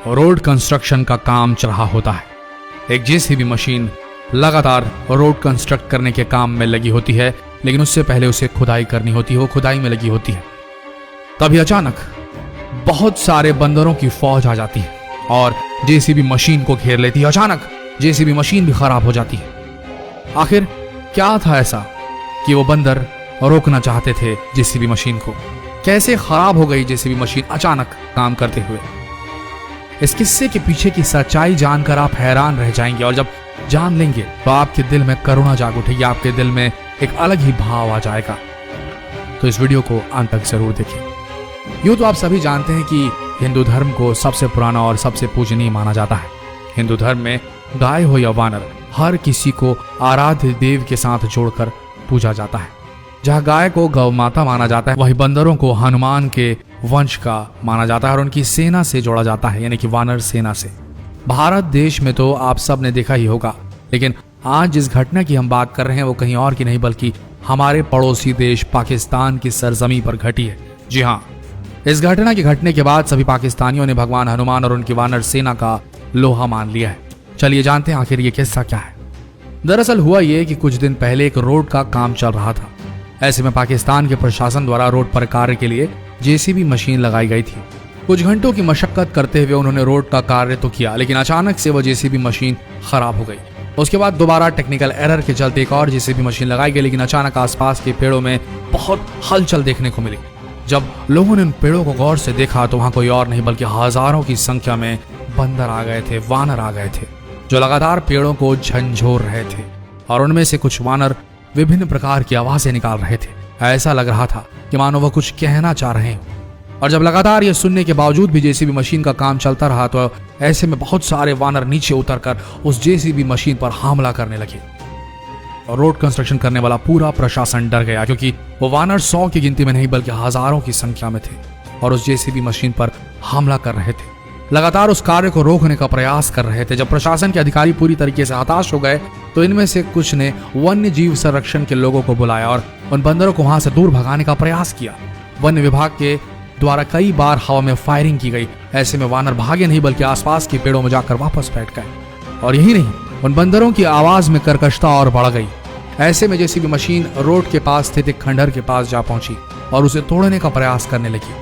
Road construction का काम चल रहा होता है। एक जेसीबी मशीन लगातार रोड कंस्ट्रक्ट करने के काम में लगी होती है, लेकिन उससे पहले उसे खुदाई करनी होती है। वो खुदाई में लगी होती है। तभी अचानक बहुत सारे बंदरों की फौज आ जाती है और जेसीबी मशीन को घेर लेती है। अचानक जेसीबी मशीन भी खराब हो जाती है। आखिर क्या था ऐसा कि वो बंदर रोकना चाहते थे जेसीबी मशीन को? कैसे खराब हो गई जेसीबी मशीन अचानक काम करते हुए? इस किस्से के पीछे की सच्चाई जानकर आप हैरान रह जाएंगे, और जब जान लेंगे तो आपके दिल में करुणा जाग उठेगी, आपके दिल में एक अलग ही भाव आ जाएगा। तो इस वीडियो को अंत तक जरूर देखें। यूं तो आप सभी जानते हैं कि हिंदू धर्म को सबसे पुराना और सबसे पूजनीय माना जाता है। हिंदू धर्म में गाय हो या वानर, हर किसी को आराध्य देव के साथ जोड़कर पूजा जाता है। जहाँ गाय को गौ माता माना जाता है, वही बंदरों को हनुमान के वंश का माना जाता है और उनकी सेना से जोड़ा जाता है, यानी कि वानर सेना से। भारत देश में तो आप सब ने देखा ही होगा, लेकिन आज जिस घटना की हम बात कर रहे हैं वो कहीं और की नहीं बल्कि हमारे पड़ोसी देश पाकिस्तान की सरजमी पर घटी है। जी हाँ, इस घटना के घटने के बाद सभी पाकिस्तानियों ने भगवान हनुमान और उनकी वानर सेना का लोहा मान लिया है। चलिए जानते हैं आखिर ये किस्सा क्या है। दरअसल हुआ ये कि कुछ दिन पहले एक रोड का काम चल रहा था। ऐसे में पाकिस्तान के प्रशासन द्वारा रोड पर कार्य के लिए जेसीबी मशीन लगाई गई थी। कुछ घंटों की मशक्कत करते हुए उन्होंने रोड का कार्य तो किया, लेकिन अचानक से वो जेसीबी मशीन खराब हो गई। उसके बाद दोबारा टेक्निकल एरर के चलते एक और जेसीबी मशीन लगाई गई, लेकिन अचानक आसपास के पेड़ों में बहुत हलचल देखने को मिली। जब लोगों ने उन पेड़ों को गौर से देखा तो वहां कोई और नहीं बल्कि हजारों की संख्या में बंदर आ गए थे, वानर आ गए थे, जो लगातार पेड़ों को झंझोर रहे थे। और उनमें से कुछ वानर विभिन्न प्रकार की आवाजें निकाल रहे थे। ऐसा लग रहा था कि मानो वह कुछ कहना चाह रहे हैं। और जब लगातार ये सुनने के बावजूद भी जेसीबी मशीन का काम चलता रहा तो ऐसे में बहुत सारे वानर नीचे उतरकर उस जेसीबी मशीन पर हमला करने लगे। और रोड कंस्ट्रक्शन करने वाला पूरा प्रशासन डर गया, क्योंकि वो वानर 100 की गिनती में नहीं बल्कि हजारों की संख्या में थे और उस जेसीबी मशीन पर हमला कर रहे थे। लगातार उस कार्य को रोकने का प्रयास कर रहे थे। जब प्रशासन के अधिकारी पूरी तरीके से हताश हो गए तो इनमें से कुछ ने वन्य जीव संरक्षण के लोगों को बुलाया और उन बंदरों को वहां से दूर भगाने का प्रयास किया। वन्य विभाग के द्वारा कई बार हवा में फायरिंग की गई। ऐसे में वानर भागे नहीं बल्कि आसपास के पेड़ों में जाकर वापस बैठ गए। और यही नहीं, उन बंदरों की आवाज में कर्कशता और बढ़ गई। ऐसे में जेसीबी मशीन रोड के पास स्थित एक खंडहर के पास जा पहुंची और उसे तोड़ने का प्रयास करने लगी।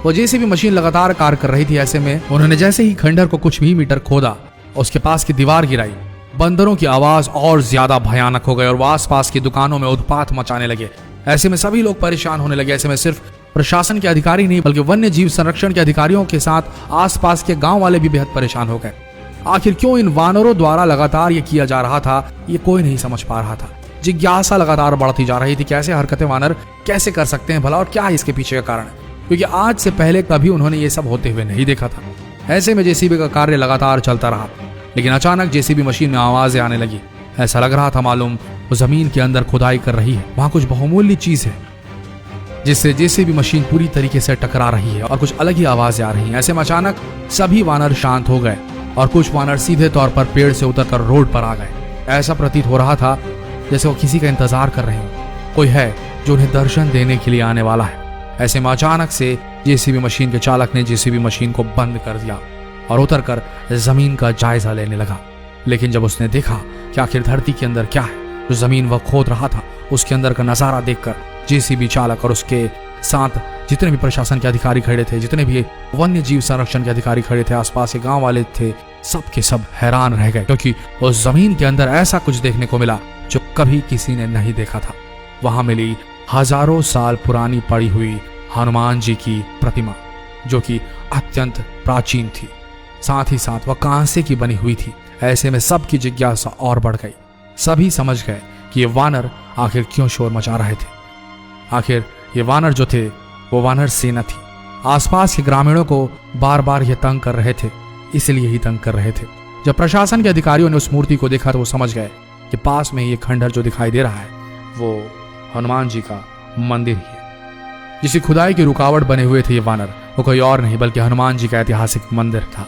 वो जेसीबी मशीन लगातार कार्य कर रही थी। ऐसे में उन्होंने जैसे ही खंडहर को कुछ भी मीटर खोदा, उसके पास की दीवार गिराई। बंदरों की आवाज और ज्यादा भयानक हो गई और वो आसपास की दुकानों में उत्पात मचाने लगे। ऐसे में सभी लोग परेशान होने लगे। ऐसे में सिर्फ प्रशासन के अधिकारी नहीं बल्कि वन्य जीव संरक्षण के अधिकारियों के साथ आसपास के गांव वाले भी बेहद परेशान हो गए। आखिर क्यों इन वानरों द्वारा लगातार ये किया जा रहा था, ये कोई नहीं समझ पा रहा था। जिज्ञासा लगातार बढ़ती जा रही थी। कैसे हरकतें वानर कैसे कर सकते हैं भला, और क्या है इसके पीछे का कारण, क्योंकि आज से पहले कभी उन्होंने ये सब होते हुए नहीं देखा था। ऐसे में जेसीबी का कार्य लगातार चलता रहा, लेकिन अचानक जेसीबी मशीन में आवाजें आने लगी। ऐसा लग रहा था मालूम वो जमीन के अंदर खुदाई कर रही है। वहां कुछ बहुमूल्य चीज है जिससे जेसीबी मशीन पूरी तरीके से टकरा रही है और कुछ अलग ही आवाजें आ रही हैं। ऐसे में अचानक सभी वानर शांत हो गए और कुछ वानर सीधे तौर पर पेड़ से उतरकर रोड पर आ गए। ऐसा प्रतीत हो रहा था जैसे वो किसी का इंतजार कर रहे हैं, कोई है जो उन्हें दर्शन देने के लिए आने वाला है। ऐसे में अचानक से जेसीबी मशीन के चालक ने जेसीबी मशीन को बंद कर दिया और उतरकर जमीन का जायजा लेने लगा। लेकिन जब उसने देखा कि आखिर धरती के अंदर क्या है, जो जमीन वह खोद रहा था, उसके अंदर का नजारा देखकर जेसीबी चालक और उसके साथ जितने भी प्रशासन के अधिकारी खड़े थे, जितने भी वन्य जीव संरक्षण के अधिकारी खड़े थे, आसपास के गांव वाले थे, सब के सब हैरान रह गए, क्योंकि उस जमीन के अंदर ऐसा कुछ देखने को मिला जो कभी किसी ने नहीं देखा था। वहां मिली हजारों साल पुरानी पड़ी हुई हनुमान जी की प्रतिमा, जो कि अत्यंत प्राचीन थी। साथ ही साथ वह कांसे की बनी हुई थी। ऐसे में सबकी जिज्ञासा और बढ़ गई। सभी समझ गए कि ये वानर आखिर क्यों शोर मचा रहे थे। आखिर ये वानर जो थे वो वानर सेना थी। आसपास के ग्रामीणों को बार बार ये तंग कर रहे थे, इसलिए ही तंग कर रहे थे। जब प्रशासन के अधिकारियों ने उस मूर्ति को देखा तो वो समझ गए कि पास में ये खंडहर जो दिखाई दे रहा है वो हनुमान जी का मंदिर ही है। जिसकी खुदाई की रुकावट बने हुए थे ये वानर, वो कोई और नहीं बल्कि हनुमान जी का ऐतिहासिक मंदिर था।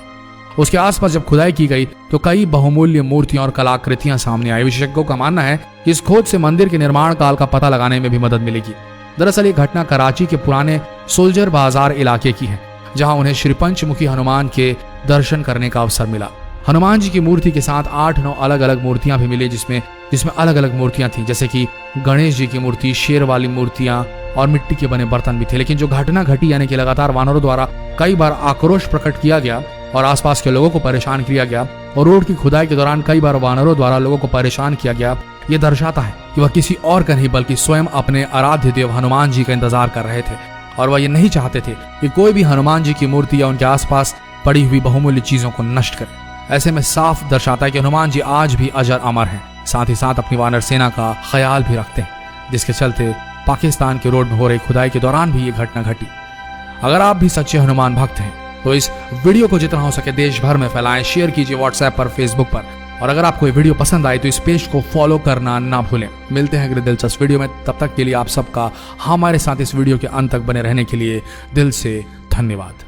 उसके आसपास जब खुदाई की गई तो कई बहुमूल्य मूर्तियां और कलाकृतियां सामने आई। विशेषज्ञों का मानना है कि इस खोज से मंदिर के निर्माण काल का पता लगाने में भी मदद मिलेगी। दरअसल ये घटना कराची के पुराने सोल्जर बाजार इलाके की है, जहां उन्हें श्री पंचमुखी हनुमान के दर्शन करने का अवसर मिला। हनुमान जी की मूर्ति के साथ 8-9 अलग अलग मूर्तियां भी मिली, जिसमें अलग अलग मूर्तियां थी, जैसे कि गणेश जी की मूर्ति, शेर वाली मूर्तियां और मिट्टी के बने बर्तन भी थे। लेकिन जो घटना घटी, यानी कि लगातार वानरों द्वारा कई बार आक्रोश प्रकट किया गया और आसपास के लोगों को परेशान किया गया और रोड की खुदाई के दौरान कई बार वानरों द्वारा लोगों को परेशान किया गया, ये दर्शाता है कि वह किसी और का नहीं बल्कि स्वयं अपने आराध्य देव हनुमान जी का इंतजार कर रहे थे और वह ये नहीं चाहते थे कि कोई भी हनुमान जी की मूर्ति या उनके आसपास पड़ी हुई बहुमूल्य चीजों को नष्ट करे। ऐसे में साफ दर्शाता है कि हनुमान जी आज भी अजर अमर हैं, साथ ही साथ अपनी वानर सेना का ख्याल भी रखते हैं, जिसके चलते पाकिस्तान के रोड में हो रही खुदाई के दौरान भी ये घटना घटी। अगर आप भी सच्चे हनुमान भक्त हैं तो इस वीडियो को जितना हो सके देश भर में फैलाएं, शेयर कीजिए व्हाट्सएप पर, फेसबुक पर, और अगर आपको ये वीडियो पसंद आई तो इस पेज को फॉलो करना ना भूलें। मिलते हैं अगले दिलचस्प वीडियो में, तब तक के लिए आप सबका हमारे साथ इस वीडियो के अंत तक बने रहने के लिए दिल से धन्यवाद।